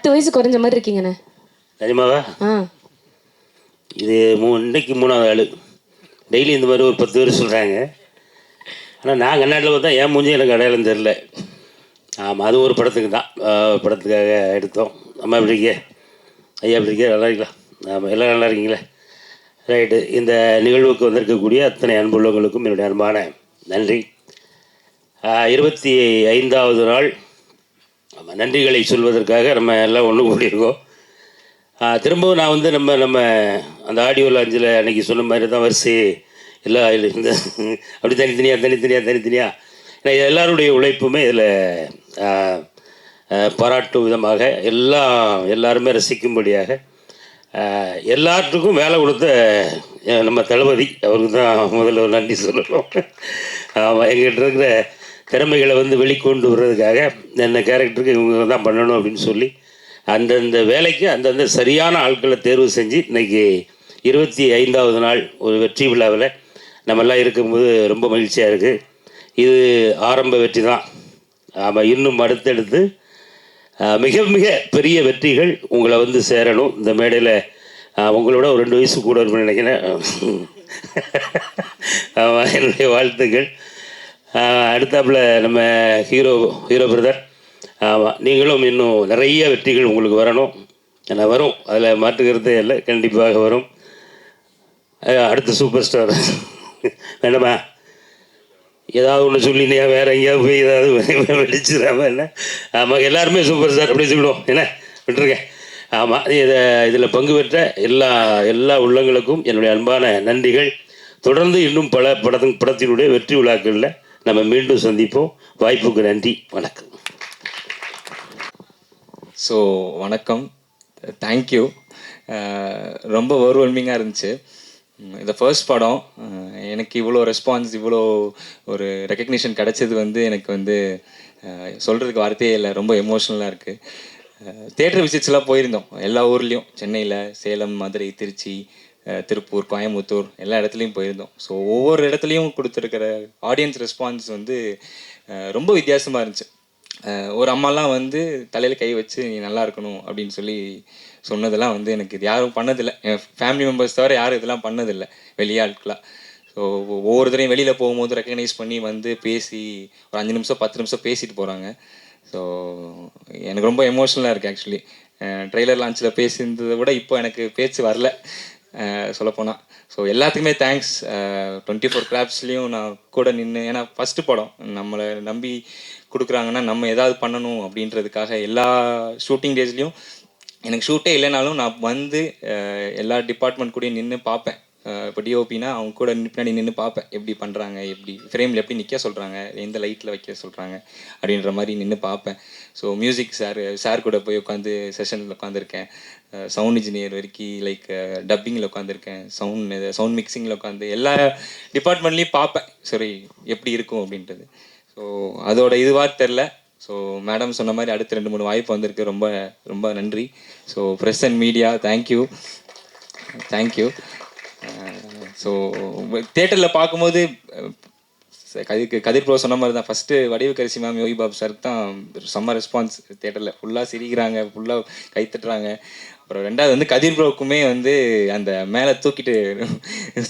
10 வயசு குறைஞ்ச மாதிரி இருக்கீங்கண்ணே. நிஜமாவா? இது இன்னைக்கு 3வது ஆள். டெய்லி இந்த மாதிரி ஒரு 10 பேர் சொல்கிறாங்க. ஆனால் நான் கண்ணாடியில் பார்த்தா என் மூஞ்சி எனக்கு அடையாளம் தெரில. ஆமாம், அது ஒரு படத்துக்கு தான், படத்துக்காக எடுத்தோம். அம்மா எப்படி இருக்கே? ஐயா எப்படி இருக்கே? நல்லா இருக்கலாம். ஆமாம், எல்லாம் நல்லா இருக்கீங்களே? ரைட்டு. இந்த நிகழ்வுக்கு வந்திருக்கக்கூடிய அத்தனை அன்புள்ளவங்களுக்கும் என்னுடைய அன்பான நன்றி. 25வது நாள் நன்றிகளை சொல்வதற்காக நம்ம எல்லாம் ஒன்று கூடியிருக்கோம். திரும்பவும் நான் வந்து நம்ம அந்த ஆடியோ லாஞ்சில் அன்றைக்கி சொன்ன மாதிரி தான் வரிசை எல்லாம் இந்த அப்படி தனித்தனியாக ஏன்னா எல்லாருடைய உழைப்புமே இதில் பாராட்டும் விதமாக எல்லாருமே ரசிக்கும்படியாக எல்லாத்துக்கும் வேலை கொடுத்த நம்ம தளபதி அவருக்கு தான் முதல்ல ஒரு நன்றி சொல்லணும். எங்கிட்ட இருக்கிற திறமைகளை வந்து வெளிக்கொண்டு வர்றதுக்காக என்ன கேரக்டருக்கு இவங்க தான் பண்ணணும் அப்படின்னு சொல்லி அந்தந்த வேலைக்கு அந்தந்த சரியான ஆட்களை தேர்வு செஞ்சு இன்றைக்கி 25வது நாள் ஒரு வெற்றி விழாவில் நம்மெல்லாம் இருக்கும்போது ரொம்ப மகிழ்ச்சியாக இருக்குது. இது ஆரம்ப வெற்றி தான். ஆமாம், இன்னும் அடுத்தடுத்து மிக மிக பெரிய வெற்றிகள் உங்களை வந்து சேரணும். இந்த மேடையில் உங்களோட ஒரு 2 வயசு கூட இருக்குன்னு நினைக்கிறேன். ஆமாம், என்னுடைய வாழ்த்துக்கள். அடுத்தாப்பில் நம்ம ஹீரோ பிரதர், ஆமாம், நீங்களும் இன்னும் நிறைய வெற்றிகள் உங்களுக்கு வரணும். என்ன வரும், அதில் மாற்றுக்கிறதே இல்லை, கண்டிப்பாக வரும். அடுத்த சூப்பர் ஸ்டார் வேண்டாமா? ஏதாவது ஒன்று சொல்லினியா வேறு எங்கேயாவது போய் ஏதாவது வெடிச்சிடாம என்ன? ஆமாம், எல்லாருமே சூப்பர் ஸ்டார் அப்படி சொல்லிவிடுவோம். என்ன விட்டுருக்கேன். ஆமாம், இதில் பங்கு பெற்ற எல்லா உள்ளங்களுக்கும் என்னுடைய அன்பான நன்றிகள். தொடர்ந்து இன்னும் பல படத்தினுடைய வெற்றி விழாக்களில் நம்ம மீண்டும் சந்திப்போம். வாய்ப்புக்கு நன்றி, வணக்கம். ஸோ வணக்கம், தேங்க்யூ. ரொம்ப ஓவர்வெல்மிங்காக இருந்துச்சு. இந்த ஃபர்ஸ்ட் படம் எனக்கு இவ்வளோ ரெஸ்பான்ஸ், இவ்வளோ ஒரு ரெக்கக்னிஷன் கிடச்சது வந்து எனக்கு வந்து சொல்கிறதுக்கு வார்த்தையே இல்லை. ரொம்ப எமோஷ்னலாக இருக்குது. தேட்டர் விசிட்ஸ்லாம் போயிருந்தோம் எல்லா ஊர்லேயும், சென்னையில், சேலம், மதுரை, திருச்சி, திருப்பூர், கோயம்புத்தூர், எல்லா இடத்துலையும் போயிருந்தோம். ஸோ ஒவ்வொரு இடத்துலையும் கொடுத்துருக்கிற ஆடியன்ஸ் ரெஸ்பான்ஸ் வந்து ரொம்ப வித்தியாசமாக இருந்துச்சு. ஒரு அம்மாலாம் வந்து தலையில் கை வச்சு நீ நல்லா இருக்கணும் அப்படின்னு சொல்லி சொன்னதெல்லாம் வந்து எனக்கு இது யாரும் பண்ணதில்லை. என் ஃபேமிலி மெம்பர்ஸ் தவிர யாரும் இதெல்லாம் பண்ணதில்லை, வெளியாட்களாக. ஸோ ஒவ்வொருத்தரையும் வெளியில் போகும்போது ரெக்கக்னைஸ் பண்ணி வந்து பேசி ஒரு 5 நிமிஷம் 10 நிமிஷம் பேசிட்டு போகிறாங்க. ஸோ எனக்கு ரொம்ப எமோஷ்னலாக இருக்குது ஆக்சுவலி. ட்ரெய்லர் லான்ச்சில் பேசியிருந்ததை விட இப்போ எனக்கு பேச்சு வரல சொல்லப்போனால். ஸோ எல்லாத்துக்குமே தேங்க்ஸ். 24 கிராப்ஸ்லேயும் நான் கூட நின்று, ஏன்னா ஃபஸ்ட்டு படம் நம்மளை நம்பி கொடுக்குறாங்கன்னா நம்ம ஏதாவது பண்ணணும் அப்படின்றதுக்காக எல்லா ஷூட்டிங் டேஸ்லேயும் எனக்கு ஷூட்டே இல்லைனாலும் நான் வந்து எல்லா டிபார்ட்மெண்ட் கூடயும் நின்று பார்ப்பேன். இப்போ டிஓபினா அவங்க கூட பின்னாடி நின்று பார்ப்பேன், எப்படி பண்ணுறாங்க, எப்படி ஃப்ரேமில் எப்படி நிற்க சொல்கிறாங்க, எந்த லைட்டில் வைக்க சொல்கிறாங்க அப்படின்ற மாதிரி நின்று பார்ப்பேன். ஸோ மியூசிக் சார் கூட போய் உட்காந்து செஷனில் உட்காந்துருக்கேன். சவுண்ட் இன்ஜினியர் வரைக்கும் லைக் டப்பிங்கில் உட்காந்துருக்கேன், சவுண்ட் மிக்சிங்கில் உட்காந்து எல்லா டிபார்ட்மெண்ட்லேயும் பார்ப்பேன், சரி எப்படி இருக்கும் அப்படின்றது. ஸோ அதோட இதுவாக தெரில. ஸோ மேடம் சொன்ன மாதிரி அடுத்த 2-3 வாய்ப்பு வந்திருக்கு. ரொம்ப ரொம்ப நன்றி. So press and media, thank you. So தேட்டரில் பார்க்கும்போது கதிர் ப்ரோ சொன்ன மாதிரி தான், ஃபஸ்ட்டு வடிவு கரிசி மேம், யோகி பாபு சார் தான் செம்ம ரெஸ்பான்ஸ். தேட்டரில் ஃபுல்லாக சிரிக்கிறாங்க, ஃபுல்லாக கைத்தட்டுறாங்க. அப்புறம் 2வது வந்து கதிர் ப்ரோவுக்குமே வந்து அந்த மேலே தூக்கிட்டு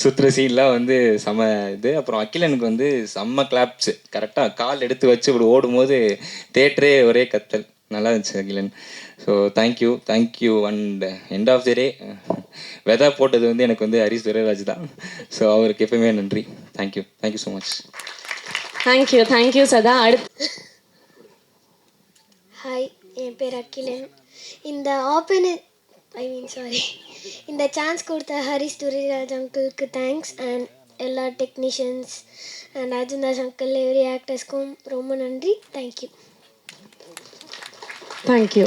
சுற்றுற சீன்லாம் வந்து செம்ம இது. அப்புறம் அகிலனுக்கு வந்து செம்ம கிளாப்ஸு, கரெக்டாக கால் எடுத்து வச்சு இப்படி ஓடும்போது தேட்டரே ஒரே கத்தல். நல்லா இருந்துச்சு Akilan. So thank you. And end of the day வெதா போட்டது வந்து எனக்கு வந்து ஹரிஷ் துரைராஜ் தான். ஸோ அவருக்கு எப்பவுமே நன்றி. Thank you so much. தேங்க்யூ சதா. அடுத்து ஹாய், என் பேர் அகிலன். இந்த சான்ஸ் கொடுத்த ஹரிஷ் துரைராஜ் அங்கிளுக்கு தேங்க்ஸ். அண்ட் எல்லா technicians and Arjun Das uncle, every ஆக்டர்ஸ்க்கும் ரொம்ப நன்றி. தேங்க்யூ.